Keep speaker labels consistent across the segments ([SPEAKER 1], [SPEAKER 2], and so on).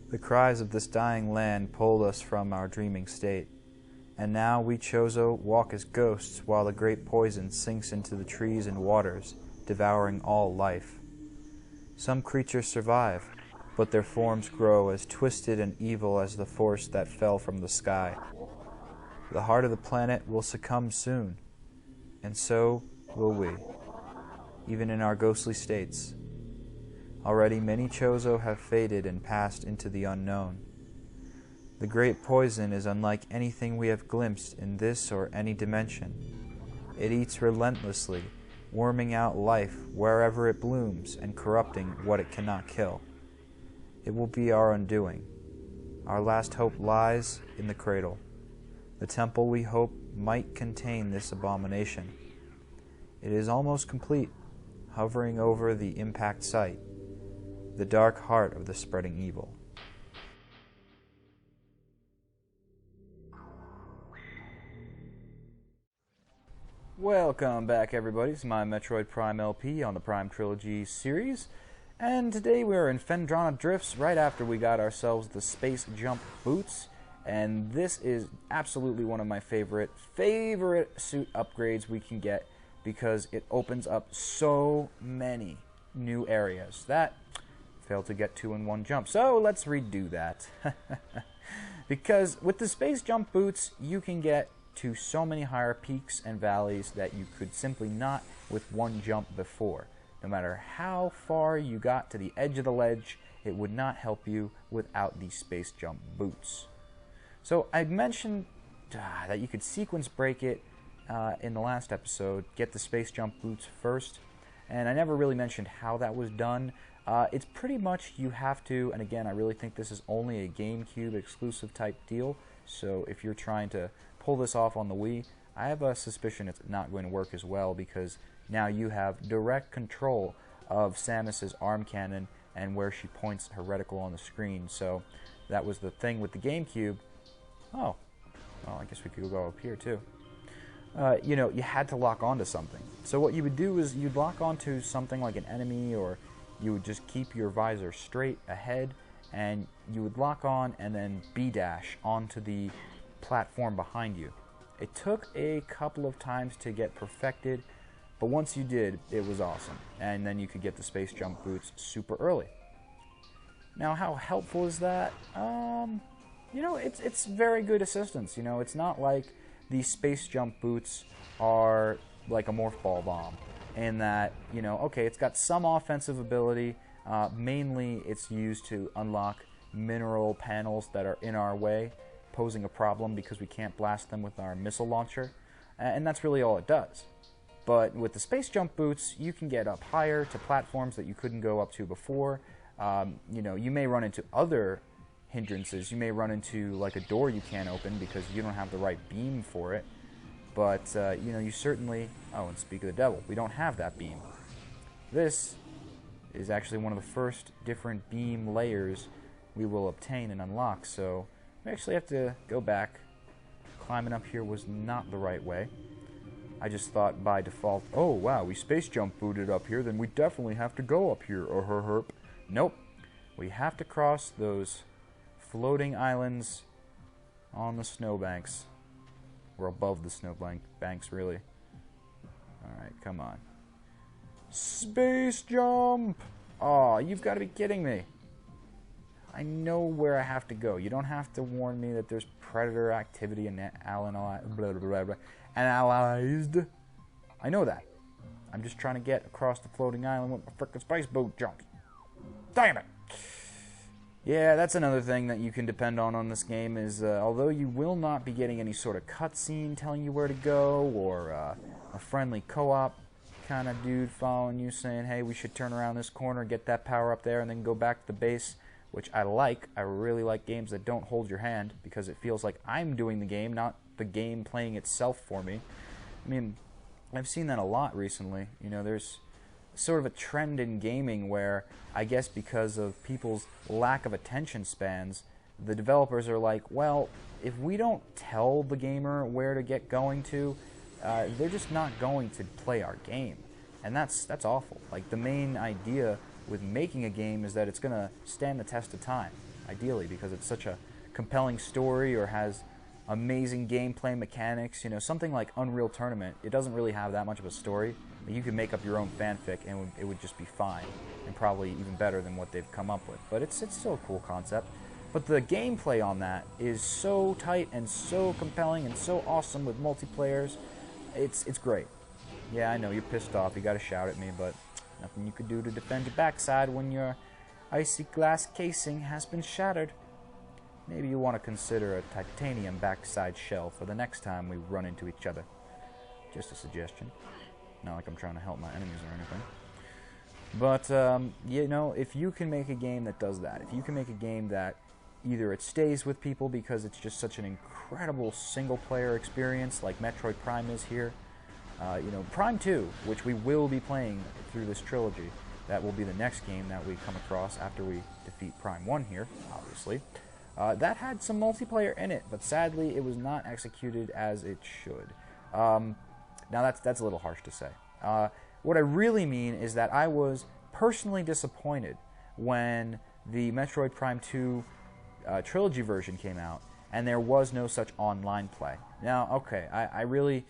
[SPEAKER 1] The cries of this dying land pulled us from our dreaming state, and now we Chozo walk as ghosts while the great poison sinks into the trees and waters, devouring all life. Some creatures survive, but their forms grow as twisted and evil as the force that fell from the sky. The heart of the planet will succumb soon, and so will we, even in our ghostly states. Already many Chozo have faded and passed into the unknown. The great poison is unlike anything we have glimpsed in this or any dimension. It eats relentlessly, worming out life wherever it blooms and corrupting what it cannot kill. It will be our undoing. Our last hope lies in the cradle, the temple we hope might contain this abomination. It is almost complete, hovering over the impact site, the dark heart of the spreading evil. Welcome back, everybody. It's my Metroid Prime LP on the Prime Trilogy series, and today we're in Phendrana Drifts right after we got ourselves the space jump boots, and this is absolutely one of my favorite suit upgrades we can get because it opens up so many new areas that failed to get to in one jump. So let's redo that. Because with the space jump boots, you can get to so many higher peaks and valleys that you could simply not with one jump before. No matter how far you got to the edge of the ledge, it would not help you without these space jump boots. So I mentioned that you could sequence break it in the last episode, get the space jump boots first, and I never really mentioned how that was done. It's pretty much you have to, and again, I really think this is only a GameCube exclusive type deal, so if you're trying to pull this off on the Wii, I have a suspicion it's not going to work as well because now you have direct control of Samus's arm cannon and where she points her reticle on the screen. So that was the thing with the GameCube. Oh, well, I guess we could go up here too. You had to lock onto something. So what you would do is you'd lock onto something like an enemy, or you would just keep your visor straight ahead, and you would lock on and then B-dash onto the platform behind you. It took a couple of times to get perfected, but once you did, it was awesome. And then you could get the space jump boots super early. Now, how helpful is that? It's very good assistance. It's not like the space jump boots are like a morph ball bomb in that, okay, it's got some offensive ability. Mainly, it's used to unlock mineral panels that are in our way, posing a problem because we can't blast them with our missile launcher, and that's really all it does. But with the space jump boots, you can get up higher to platforms that you couldn't go up to before. You may run into other hindrances. You may run into like a door you can't open because you don't have the right beam for it. But you certainly. Oh, and speak of the devil, we don't have that beam. This is actually one of the first different beam layers we will obtain and unlock. So we actually have to go back. Climbing up here was not the right way. I just thought by default, oh wow, we space jump booted up here, then we definitely have to go up here, or herp. Nope. We have to cross those floating islands on the snowbanks. Or above the snowbanks, really. Alright, come on. Space jump! Aw, you've got to be kidding me. I know where I have to go. You don't have to warn me that there's predator activity and analyzed. I know that. I'm just trying to get across the floating island with my frickin' space boat jump. Damn it! Yeah, that's another thing that you can depend on this game is, although you will not be getting any sort of cutscene telling you where to go, or a friendly co-op kind of dude following you saying, hey, we should turn around this corner, get that power up there, and then go back to the base, which I like. I really like games that don't hold your hand, because it feels like I'm doing the game, not the game playing itself for me. I mean, I've seen that a lot recently. There's sort of a trend in gaming where, I guess because of people's lack of attention spans, the developers are like, well, if we don't tell the gamer where to get going to, they're just not going to play our game. and that's awful. Like, the main idea with making a game is that it's going to stand the test of time, ideally, because it's such a compelling story or has amazing gameplay mechanics. You know, something like Unreal Tournament, it doesn't really have that much of a story. You could make up your own fanfic and it would just be fine, and probably even better than what they've come up with. But it's still a cool concept. But the gameplay on that is so tight and so compelling and so awesome with multiplayers. It's great. Yeah, I know, you're pissed off. You gotta shout at me, but nothing you could do to defend your backside when your icy glass casing has been shattered. Maybe you want to consider a titanium backside shell for the next time we run into each other. Just a suggestion. Not like I'm trying to help my enemies or anything. But, you know, if you can make a game that does that, if you can make a game that either it stays with people because it's just such an incredible single-player experience like Metroid Prime is here. You know, Prime 2, which we will be playing through this trilogy, that will be the next game that we come across after we defeat Prime 1 here, obviously. That had some multiplayer in it, but sadly it was not executed as it should. Now that's a little harsh to say. What I really mean is that I was personally disappointed when the Metroid Prime 2 trilogy version came out and there was no such online play. Now, okay, I really,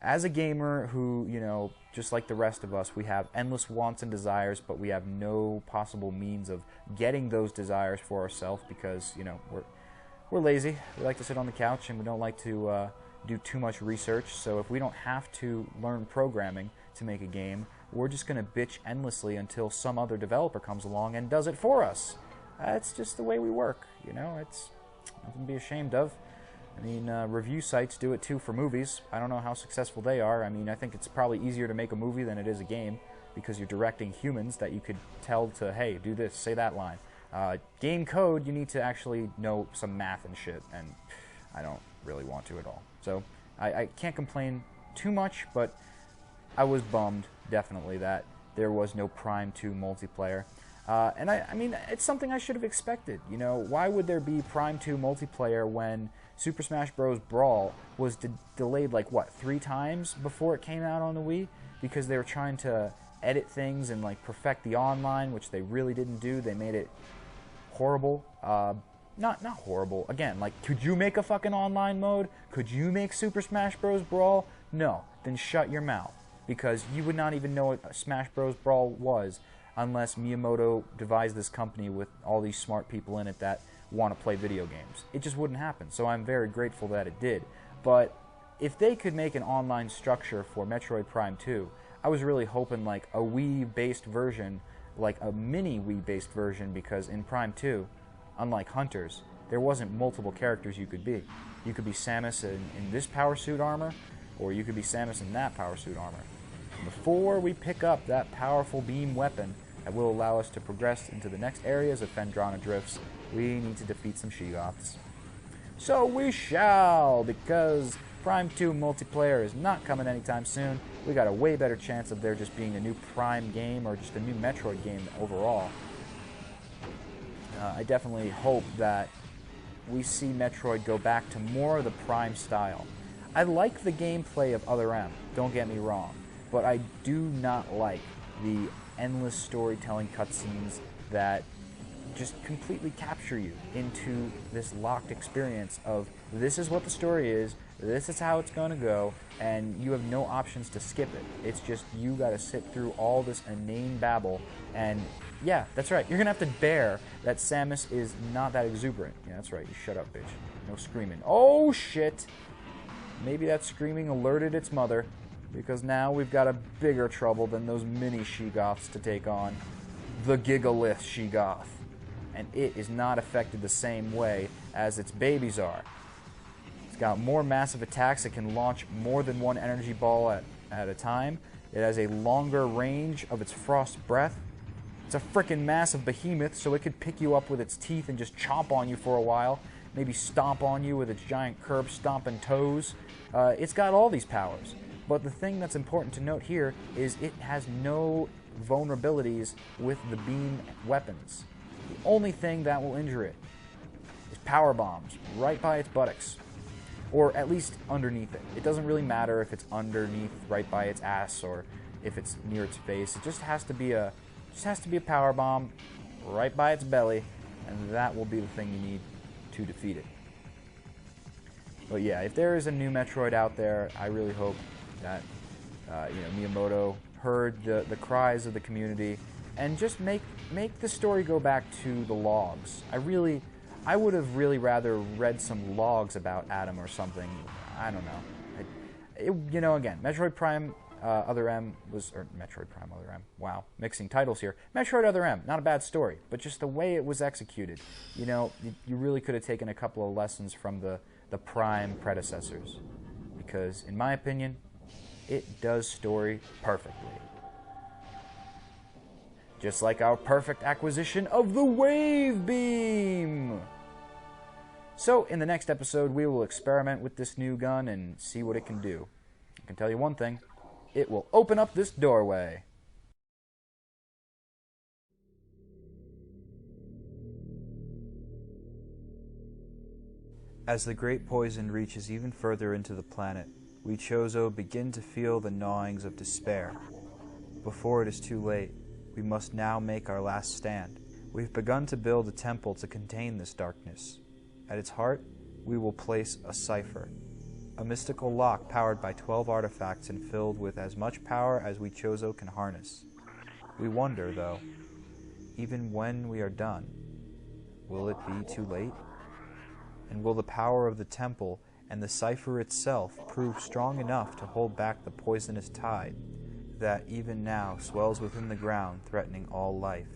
[SPEAKER 1] as a gamer who, you know, just like the rest of us, we have endless wants and desires, but we have no possible means of getting those desires for ourselves because, you know, we're lazy. We like to sit on the couch and we don't like to do too much research. So if we don't have to learn programming to make a game, we're just going to bitch endlessly until some other developer comes along and does it for us. It's just the way we work, you know. It's nothing to be ashamed of. I mean, review sites do it too for movies. I don't know how successful they are. I mean, I think it's probably easier to make a movie than it is a game because you're directing humans that you could tell to, hey, do this, say that line. Game code, you need to actually know some math and shit, and I don't really want to at all. So I can't complain too much, but I was bummed, definitely, that there was no Prime 2 multiplayer. And I mean, it's something I should have expected. You know, why would there be Prime 2 multiplayer when Super Smash Bros. Brawl was delayed, like, what, 3 times before it came out on the Wii? Because they were trying to edit things and, like, perfect the online, which they really didn't do. They made it horrible. Not horrible. Again, like, could you make a fucking online mode? Could you make Super Smash Bros. Brawl? No. Then shut your mouth. Because you would not even know what Smash Bros. Brawl was unless Miyamoto devised this company with all these smart people in it that want to play video games. It just wouldn't happen. So I'm very grateful that it did. But if they could make an online structure for Metroid Prime 2, I was really hoping like a Wii-based version, like a mini Wii-based version, because in Prime 2, unlike Hunters, there wasn't multiple characters you could be. You could be Samus in this power suit armor, or you could be Samus in that power suit armor. Before we pick up that powerful beam weapon that will allow us to progress into the next areas of Phendrana Drifts, we need to defeat some Sheegoths. So we shall, because Prime 2 multiplayer is not coming anytime soon. We got a way better chance of there just being a new Prime game or just a new Metroid game overall. I definitely hope that we see Metroid go back to more of the Prime style. I like the gameplay of Other M, don't get me wrong, but I do not like the endless storytelling cutscenes that just completely capture you into this locked experience of this is what the story is, this is how it's going to go, and you have no options to skip it. It's just you got to sit through all this inane babble, and yeah, that's right, you're going to have to bear that Samus is not that exuberant. Yeah, that's right, you shut up, bitch. No screaming. Oh, shit! Maybe that screaming alerted its mother, because now we've got a bigger trouble than those mini Sheegoths to take on. The Gigalith Sheegoth. And it is not affected the same way as its babies are. It's got more massive attacks. It can launch more than one energy ball at a time. It has a longer range of its frost breath. It's a frickin' massive behemoth, so it could pick you up with its teeth and just chomp on you for a while. Maybe stomp on you with its giant curb stomping toes. It's got all these powers. But the thing that's important to note here is it has no vulnerabilities with the beam weapons. The only thing that will injure it is power bombs right by its buttocks, or at least underneath it. It doesn't really matter if it's underneath right by its ass or, if it's near its face. It just has to be a power bomb right by its belly, and that will be the thing you need to defeat it. But yeah, if there is a new Metroid out there, I really hope that Miyamoto heard the cries of the community and just make the story go back to the logs. I would have really rather read some logs about Adam or something. I don't know. Again, Metroid Prime Other M was, or Metroid Prime Other M. Wow, mixing titles here. Metroid Other M, not a bad story, but just the way it was executed. You really could have taken a couple of lessons from the Prime predecessors, because in my opinion, it does story perfectly. Just like our perfect acquisition of the Wave Beam! So, in the next episode, we will experiment with this new gun and see what it can do. I can tell you one thing, it will open up this doorway. As the great poison reaches even further into the planet, we Chozo begin to feel the gnawings of despair. Before it is too late, we must now make our last stand. We've begun to build a temple to contain this darkness. At its heart, we will place a cipher, a mystical lock powered by 12 artifacts and filled with as much power as we Chozo can harness. We wonder, though, even when we are done, will it be too late? And will the power of the temple and the cipher itself prove strong enough to hold back the poisonous tide that even now swells within the ground, threatening all life?